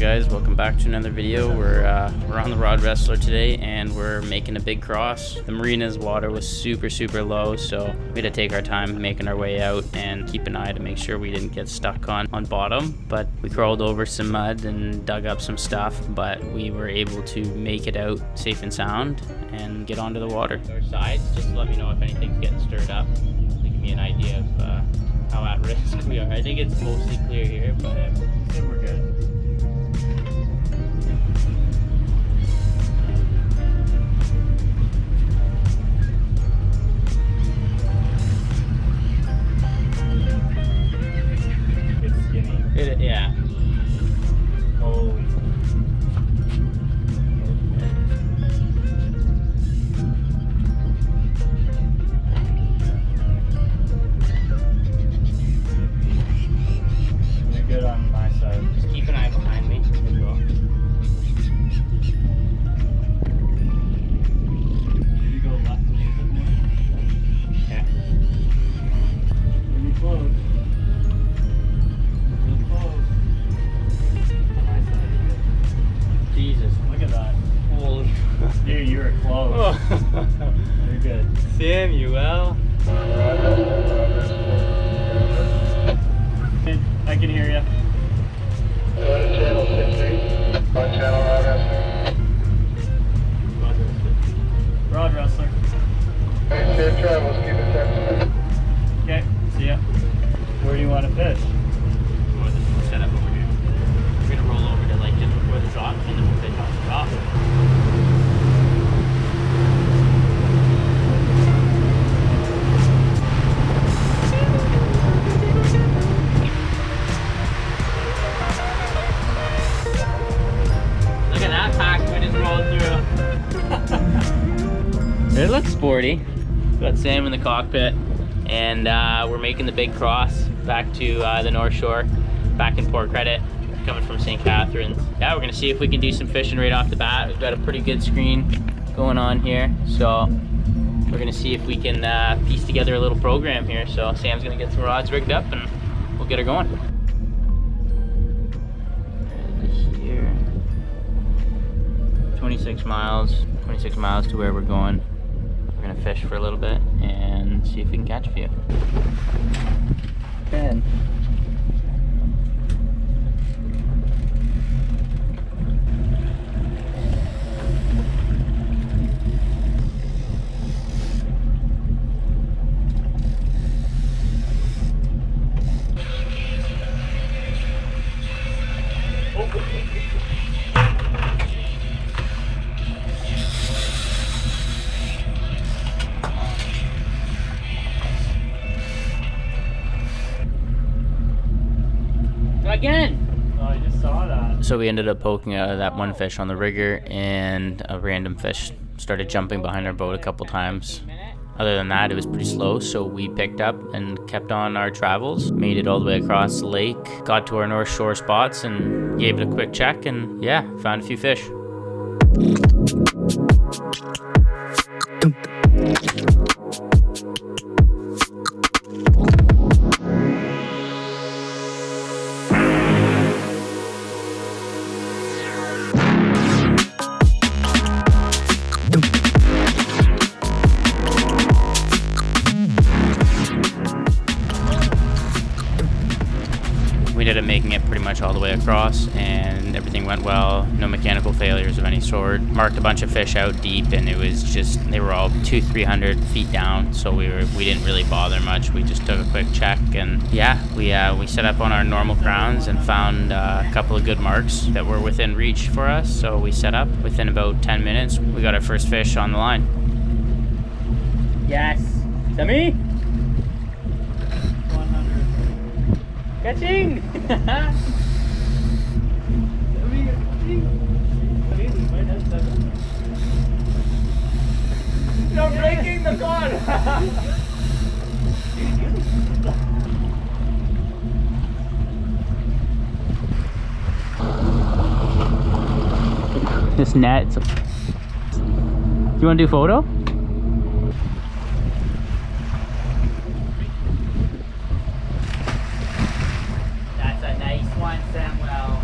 guys, welcome back to another video. We're on the rod wrestler today and we're making a big cross. The marina's water was super low, so we had to take our time making our way out and keep an eye to make sure we didn't get stuck on bottom. But we crawled over some mud and dug up some stuff, but we were able to make it out safe and sound and get onto the water. Our sides, just to let me know if anything's getting stirred up to give me an idea of how at risk we are. I think it's mostly clear here, but I think we're good. Yeah. Holy. You're good on my side. Just keep an eye behind me as well. Maybe go left a little bit more. Yeah. Really close. Jesus, look at that. Holy. Dude, you were close. Oh. You're good. Samuel. I can hear you. Channel 6-8. On channel Rod wrestler. Hey, safe travels. Keep it 10 minutes. Okay, see ya. Where do you want to fish? Well, this is set up over here. We're gonna roll over to like just before the drop and then we'll fish off the drop. Look at that pack we just rolled through. It looks sporty. Got Sam in the cockpit and we're making the big cross back to the North Shore, back in Port Credit, coming from St Catharines. Yeah, we're gonna see if we can do some fishing right off the bat. We've got a pretty good screen going on here, so we're gonna see if we can piece together a little program here. So Sam's gonna get some rods rigged up and we'll get her going. Here, 26 miles to where we're going. We're gonna fish for a little bit and see if we can catch a few. Ben. Again! Oh, I just saw that. So we ended up poking out of that one fish on the rigger, and a random fish started jumping behind our boat a couple times. Other than that, it was pretty slow, so we picked up and kept on our travels, made it all the way across the lake, got to our North Shore spots and gave it a quick check, and yeah, found a few fish. We ended up making it pretty much all the way across and everything went well. No mechanical failures of any sort. Marked a bunch of fish out deep and it was just, they were all 200-300 feet down, so we didn't really bother much. We just took a quick check and yeah, we set up on our normal grounds and found a couple of good marks that were within reach for us. So we set up. Within about 10 minutes, we got our first fish on the line. Yes. Is that me? Catching! You're breaking the cord! This net. Do you want to do photo? That's a nice one, Samuel.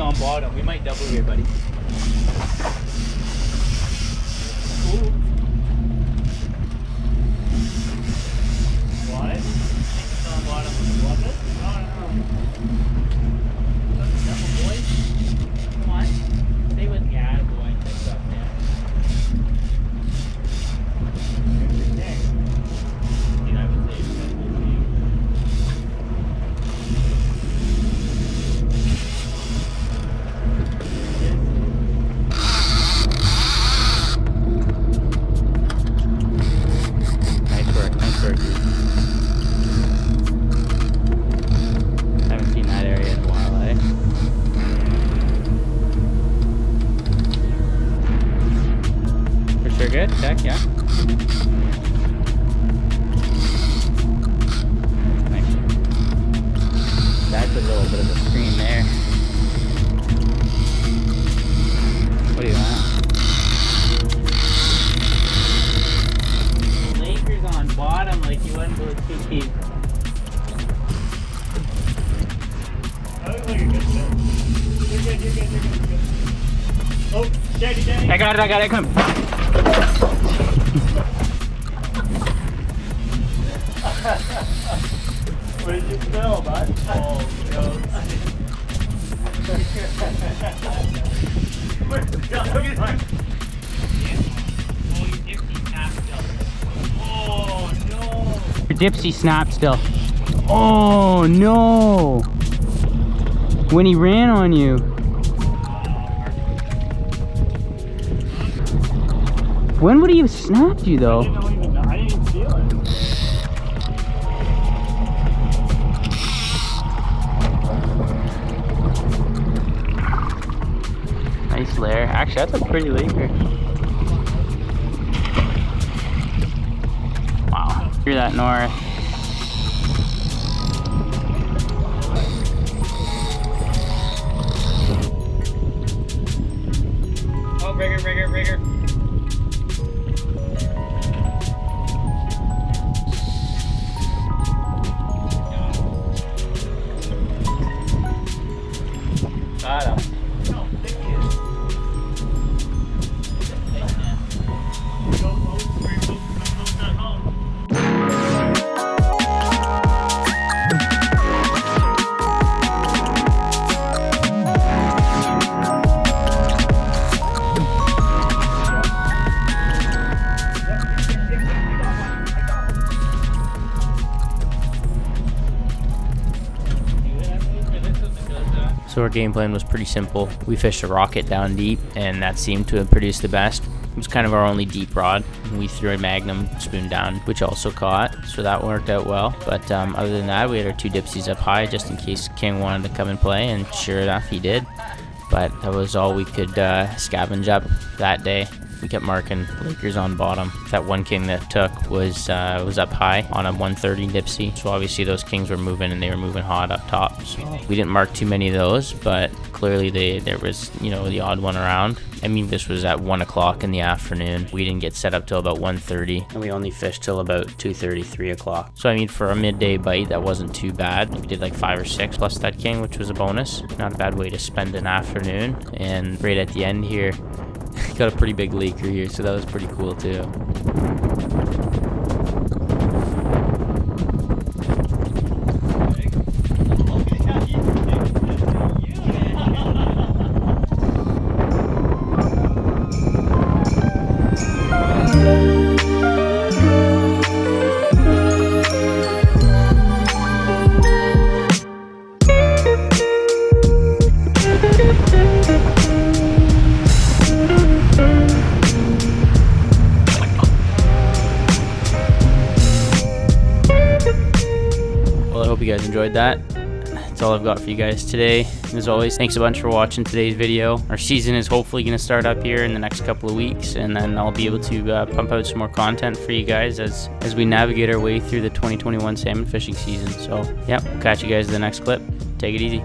on bottom. We might double here, buddy. Ooh. Want it? It's on bottom. Want it? No. Double, boy. Come on. Stay with me. Yeah, boy. That's up, man. Nice work, dude. Haven't seen that area in a while, eh? For sure good, check, yeah. Nice. That's a little bit of a screen there. What do you want? Lakers on bottom like you went to a tiki. That looks like a good set. You're good. Oh, Daddy. I got it, come. What did you smell, bud? Oh, no. Where's the gun? Look at that. Oh, no. Your dipsy snapped still. Oh no! When he ran on you. When would he have snapped you though? I didn't even feel it. Nice lair. Actually, that's a pretty laker. Wow. Through that north. Oh, rigger. Got him. No, thank you. So our game plan was pretty simple. We fished a rocket down deep, and that seemed to have produced the best. It was kind of our only deep rod. We threw a Magnum spoon down, which also caught, so that worked out well. But other than that, we had our two dipsies up high just in case King wanted to come and play, and sure enough, he did. But that was all we could scavenge up that day. We kept marking Lakers on bottom. That one king that took was up high on a 130 dipsy. So obviously those kings were moving, and they were moving hot up top. So we didn't mark too many of those, but clearly there was, you know, the odd one around. I mean, this was at 1 o'clock in the afternoon. We didn't get set up till about 1:30, and we only fished till about 2:30, 3 o'clock. So I mean, for a midday bite, that wasn't too bad. We did like 5 or 6 plus that king, which was a bonus. Not a bad way to spend an afternoon. And right at the end here, got a pretty big leaker here, so that was pretty cool too. Well, I hope you guys enjoyed that. That's all I've got for you guys today. As always, thanks a bunch for watching today's video. Our season is hopefully going to start up here in the next couple of weeks, and then I'll be able to pump out some more content for you guys as we navigate our way through the 2021 salmon fishing season. So, yeah, we'll catch you guys in the next clip. Take it easy.